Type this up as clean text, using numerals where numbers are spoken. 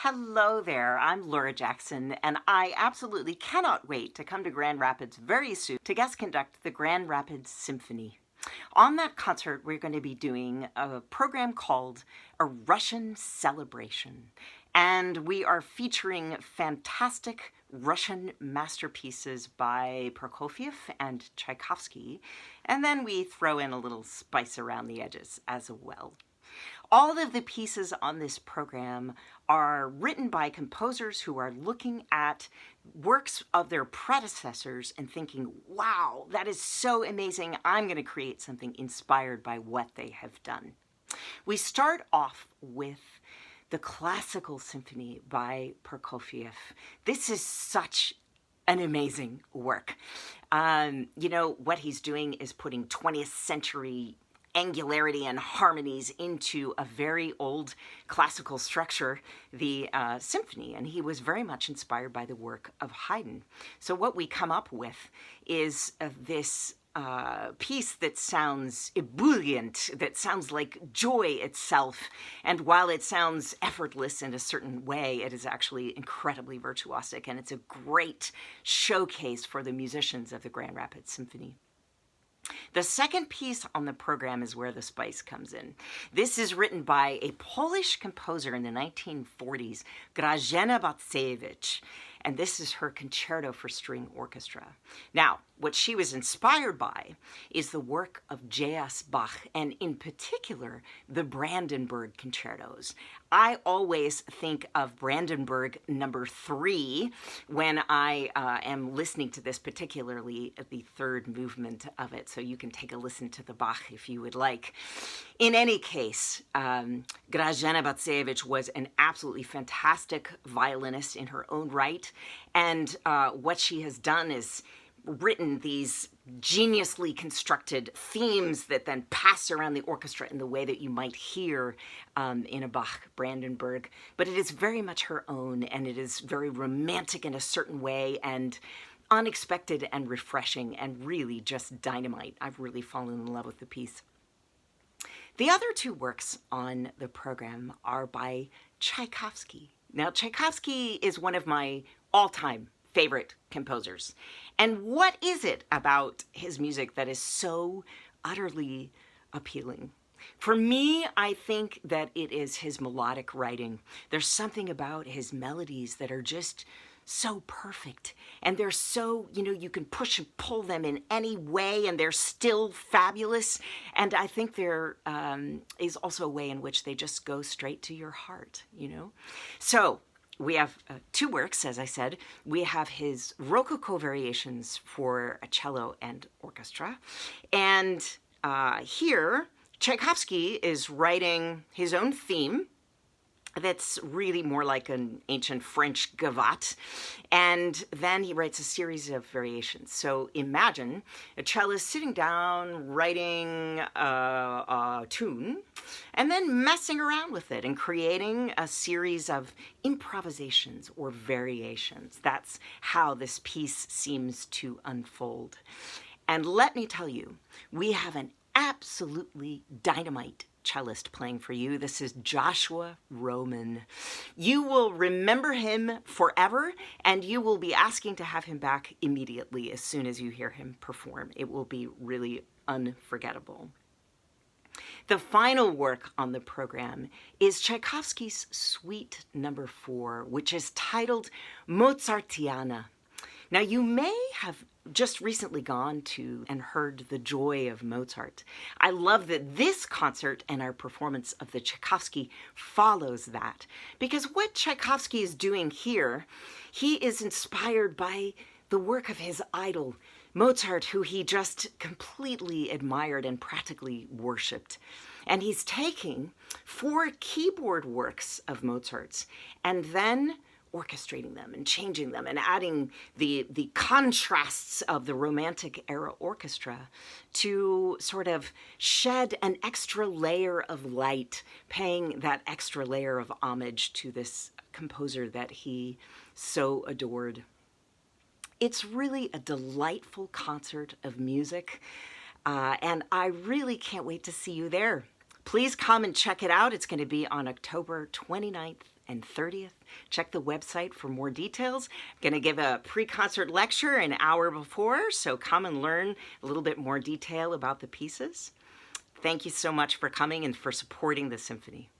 Hello there, I'm Laura Jackson, and I absolutely cannot wait to come to Grand Rapids very soon to guest conduct the Grand Rapids Symphony. On that concert, we're going to be doing a program called A Russian Celebration, and we are featuring fantastic Russian masterpieces by Prokofiev and Tchaikovsky, and then we throw in a little spice around the edges as well. All of the pieces on this program are written by composers who are looking at works of their predecessors and thinking, wow, that is so amazing. I'm going to create something inspired by what they have done. We start off with the Classical Symphony by Prokofiev. This is such an amazing work. What he's doing is putting 20th century angularity and harmonies into a very old classical structure, the symphony, and he was very much inspired by the work of Haydn. So what we come up with is this piece that sounds ebullient, that sounds like joy itself, and while it sounds effortless in a certain way, it is actually incredibly virtuosic, and it's a great showcase for the musicians of the Grand Rapids Symphony. The second piece on the program is where the spice comes in. This is written by a Polish composer in the 1940s, Grażyna Bacewicz, and this is her Concerto for String Orchestra. Now, what she was inspired by is the work of J.S. Bach, and in particular, the Brandenburg concertos. I always think of Brandenburg number 3 when I am listening to this, particularly at the third movement of it, so you can take a listen to the Bach if you would like. In any case, Grażyna Bacewicz was an absolutely fantastic violinist in her own right, and what she has done is written these geniusly constructed themes that then pass around the orchestra in the way that you might hear in a Bach Brandenburg. But it is very much her own, and it is very romantic in a certain way, and unexpected and refreshing, and really just dynamite. I've really fallen in love with the piece. The other two works on the program are by Tchaikovsky. Now, Tchaikovsky is one of my all-time favorite composers. And what is it about his music that is so utterly appealing? For me, I think that it is his melodic writing. There's something about his melodies that are just so perfect, and they're so, you can push and pull them in any way, and they're still fabulous. And I think there is also a way in which they just go straight to your heart, So we have two works, as I said. We have his Rococo Variations for a cello and orchestra. And here, Tchaikovsky is writing his own theme that's really more like an ancient French gavotte. And then he writes a series of variations. So imagine a cellist sitting down, writing a tune, and then messing around with it and creating a series of improvisations or variations. That's how this piece seems to unfold. And let me tell you, we have an absolutely dynamite cellist playing for you. This is Joshua Roman. You will remember him forever, and you will be asking to have him back immediately as soon as you hear him perform. It will be really unforgettable. The final work on the program is Tchaikovsky's Suite Number 4, which is titled Mozartiana. Now, you may have just recently gone to and heard The Joy of Mozart. I love that this concert and our performance of the Tchaikovsky follows that, because what Tchaikovsky is doing here, he is inspired by the work of his idol, Mozart, who he just completely admired and practically worshipped. And he's taking 4 keyboard works of Mozart's and then orchestrating them and changing them and adding the contrasts of the Romantic era orchestra to sort of shed an extra layer of light, paying that extra layer of homage to this composer that he so adored. It's really a delightful concert of music, and I really can't wait to see you there. Please come and check it out. It's going to be on October 29th and 30th. Check the website for more details. I'm going to give a pre-concert lecture an hour before, so come and learn a little bit more detail about the pieces. Thank you so much for coming and for supporting the symphony.